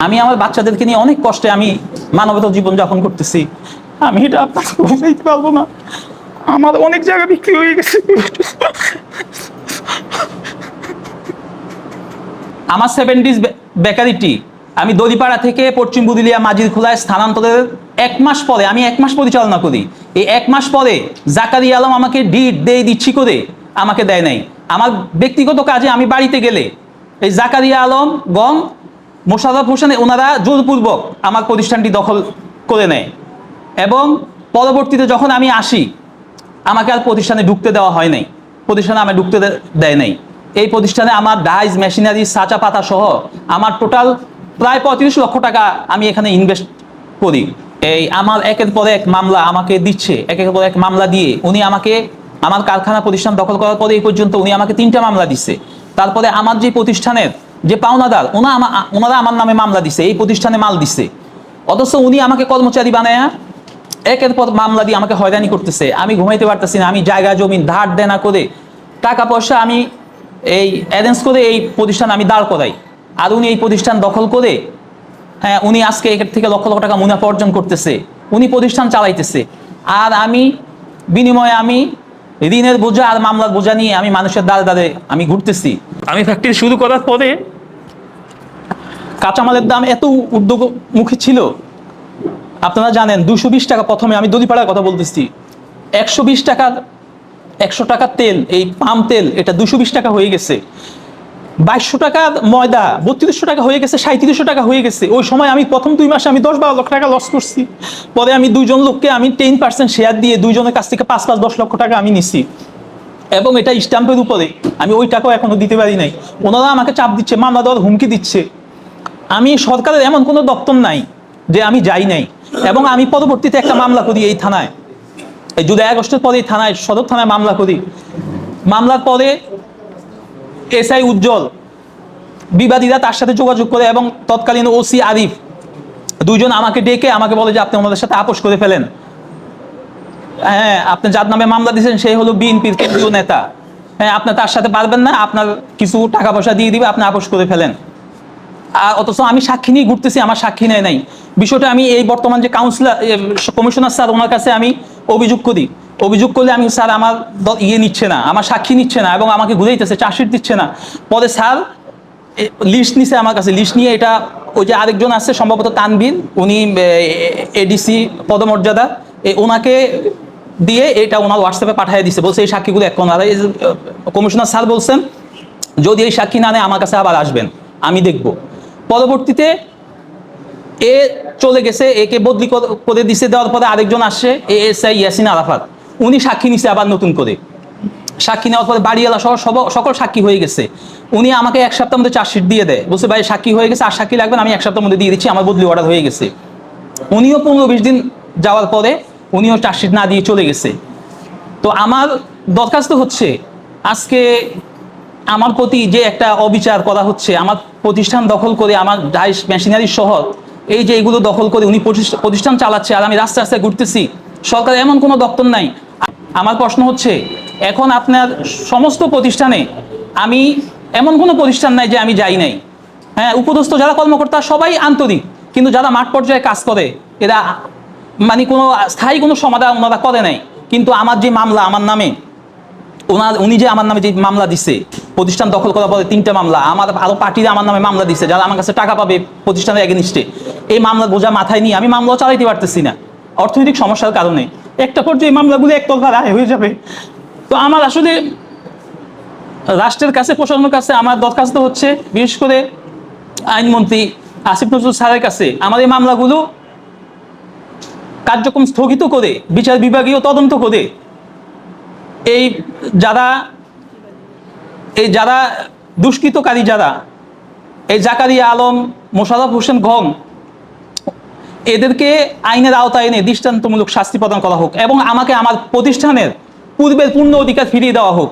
আমি আমার বাচ্চাদেরকে নিয়ে অনেক কষ্টে আমি মানবতা জীবনযাপন করতেছি। আমি এটা আপনাকে বুঝাইতে পারবো না। আমার অনেক জায়গা বিক্রি হয়ে গেছে। আমার 70s বেকারিটি আমি দড়িপাড়া থেকে পশ্চিম বুদিলিয়া মাজিরখোলায় স্থানান্তরের 1 মাস পরে, আমি 1 মাস পরিচালনা করি। এই 1 মাস পরে জাকারিয়া আলম আমাকে ডিট দিয়ে দিচ্ছি করে আমাকে দেয় নাই। আমার ব্যক্তিগত কাজে আমি বাড়িতে গেলে এই জাকারিয়া আলম গং মোশাররফ হোসেন ওনারা জোরপূর্বক আমার প্রতিষ্ঠানটি দখল করে নেয় এবং পরবর্তীতে যখন আমি আসি আমাকে আর প্রতিষ্ঠানে ঢুকতে দেওয়া হয় নাই, প্রতিষ্ঠানে আমাকে ঢুকতে দেয় নাই। এই প্রতিষ্ঠানে আমার ডাইজ মেশিনারি সাচা পাতা সহ আমার টোটাল প্রায় 35 লক্ষ টাকা আমি এখানে ইনভেস্ট করি। এই আমার একের পর এক মামলা আমাকে দিচ্ছে, একের পর এক মামলা দিয়ে উনি আমাকে আমার কারখানা প্রতিষ্ঠান দখল করার পরে এই পর্যন্ত উনি আমাকে 3টা মামলা দিচ্ছে। তারপরে আমার যে প্রতিষ্ঠানের যে পাওনাদার ওনারা আমার নামে মামলা দিচ্ছে, এই প্রতিষ্ঠানে মাল দিচ্ছে, অথচ উনি আমাকে কর্মচারী বানায় একের পর মামলা দিয়ে আমাকে হয়রানি করতেছে। আমি ঘুমাইতে পারতেছি না। আমি জায়গা জমি ধার দেনা করে টাকা পয়সা আমি এই অ্যারেঞ্জ করে এই প্রতিষ্ঠান আমি দাঁড় করাই, আর উনি এই প্রতিষ্ঠান দখল করে হ্যাঁ উনি আজকে এর থেকে লক্ষ লক্ষ টাকা মুনাফা অর্জন করতেছে, উনি প্রতিষ্ঠান চালাইতেছে, আর আমি বিনিময়ে আমি ঋণের বোঝা আর মামলার বোঝা নিয়ে আমি মানুষের দ্বারে দ্বারে আমি ঘুরতেছি। আমি ফ্যাক্টরি শুরু করার পরে কাঁচামালের দাম এত ঊর্ধ্বমুখী ছিল, আপনারা জানেন 220 টাকা, প্রথমে আমি দড়িপাড়ার কথা বলতেছি, 120 টাকার 100 টাকার তেল, এই পাম তেল এটা 220 টাকা হয়ে গেছে। 2200 টাকার ময়দা 3200 টাকা হয়ে গেছে, 3700 টাকা হয়ে গেছে। ওই সময় আমি প্রথম 2 মাসে আমি 10-12 লক্ষ টাকা লস করছি। পরে আমি 2জন লোককে আমি 10% শেয়ার দিয়ে 2জনের কাছ থেকে 5-10 লক্ষ টাকা আমি নিছি, এবং এটা স্ট্যাম্পের উপরে। আমি ওই টাকাও এখনো দিতে পারি নাই। ওনারা আমাকে চাপ দিচ্ছে, মামলা দেওয়ার হুমকি দিচ্ছে। আমি সরকারের এমন কোনো দপ্তর নাই যে আমি যাই নাই, এবং আমি পরবর্তীতে একটা মামলা করি এই থানায়, এই জুলাই আগস্টের পরে এই থানায়, সদর থানায় মামলা করি। মামলার পরে এসআই উজ্জ্বল বিবাদীরা তার সাথে যোগাযোগ করে এবং তৎকালীন ওসি আরিফ 2জন আমাকে ডেকে আমাকে বলে যে আপনি ওনাদের সাথে আপোষ করে ফেলেন। হ্যাঁ, আপনি যার নামে মামলা দিয়েছেন সেই হলো বিএনপির কেন্দ্রীয় নেতা, হ্যাঁ আপনি তার সাথে পারবেন না, আপনার কিছু টাকা পয়সা দিয়ে দিবে, আপনি আপোষ করে ফেলেন। আর অথচ আমি সাক্ষী নিয়ে ঘুরতেছি, আমার সাক্ষী নেয় নাই। বিষয়টা আমি এই বর্তমান যে কাউন্সিলর কমিশনার স্যার ওনার কাছে আমি অভিযোগ করি। অভিযোগ করলে আমি স্যার আমার নিচ্ছে না, আমার সাক্ষী নিচ্ছে না, এবং আমাকে ঘুরাইতেছে, চার্জশিট দিচ্ছে না। পরে স্যার লিস্ট নিছে আমার কাছে, লিস্ট নিয়ে এটা ওই যে আরেকজন আছে সম্ভবত তানভীর, উনি এডিসি পদমর্যাদা, ওনাকে দিয়ে এটা ওনার হোয়াটসঅ্যাপে পাঠিয়ে দিচ্ছে, বলছে এই সাক্ষীগুলো এক কোন। কমিশনার স্যার বলছেন যদি এই সাক্ষী না নেয় আমার কাছে আবার আসবেন, আমি দেখব। পরবর্তীতে এ চলে গেছে, একে বদলি করে দিছে, দেওয়ার পরে আরেকজন আসছে এএসআই ইয়াসিন আরাফাত, উনি সাক্ষী নিছে আবার নতুন করে। সাক্ষী নেওয়ার পরে বাড়িওয়ালা সহ সকল সাক্ষী হয়ে গেছে। উনি আমাকে 1 সপ্তাহের মধ্যে চার্জশিট দিয়ে দেয়, বলছে ভাই সাক্ষী হয়ে গেছে, আর সাক্ষী লাগবে না, আমি 1 সপ্তাহের মধ্যে দিয়ে দিচ্ছি, আমার বদলি অর্ডার হয়ে গেছে। উনিও 15-20 দিন যাওয়ার পরে উনিও চার্জশিট না দিয়ে চলে গেছে। তো আমার দরখাস্ত হচ্ছে আজকে আমার প্রতি যে একটা অবিচার করা হচ্ছে, আমার প্রতিষ্ঠান দখল করে, আমার ডাইস মেশিনারি শহর এই যে এগুলো দখল করে উনি প্রতিষ্ঠান চালাচ্ছে, আর আমি রাস্তায় রাস্তায় ঘুরতেছি, সরকার এমন কোনো দপ্তর নাই। আমার প্রশ্ন হচ্ছে এখন আপনার সমস্ত প্রতিষ্ঠানে আমি এমন কোনো প্রতিষ্ঠান নাই যে আমি যাই নাই। হ্যাঁ, উপদস্থ যারা কর্মকর্তা সবাই আন্তরিক, কিন্তু যারা মাঠ পর্যায়ে কাজ করে এরা মানে কোনো স্থায়ী কোনো সমাধান ওনারা করে নাই। কিন্তু আমার যে মামলা আমার নামে, উনি যে আমার নামে যে মামলা দিচ্ছে প্রতিষ্ঠান দখল করার পরে 3টা মামলা, আমার আরো পার্টিরা আমার নামে মামলা দিচ্ছে যারা আমার কাছে টাকা পাবে প্রতিষ্ঠানের এগেনিস্টে, এই মামলার বোঝা মাথায় নিয়ে আমি মামলাও চালাইতে পারতেছি না অর্থনৈতিক সমস্যার কারণে। একটা পর্যায়ে মামলাগুলো একতরফা রায় হয়ে যাবে। তো আমার আসলে রাষ্ট্রের কাছে, প্রশাসনের কাছে আমার দরখাস্ত হচ্ছে, বিশেষ করে আইনমন্ত্রী আসিফ নজরুল স্যারের কাছে, আমার এই মামলাগুলো কার্যক্রম স্থগিত করে বিচার বিভাগীয় তদন্ত করে এই যারা দুষ্কৃতকারী, যারা এই জাকারিয়া আলম, মোশাররফ হোসেন গং, এদেরকে আইনের আওতায় এনে দৃষ্টান্তমূলক শাস্তি প্রদান করা হোক, এবং আমাকে আমার প্রতিষ্ঠানের পূর্বের পূর্ণ অধিকার ফিরিয়ে দেওয়া হোক।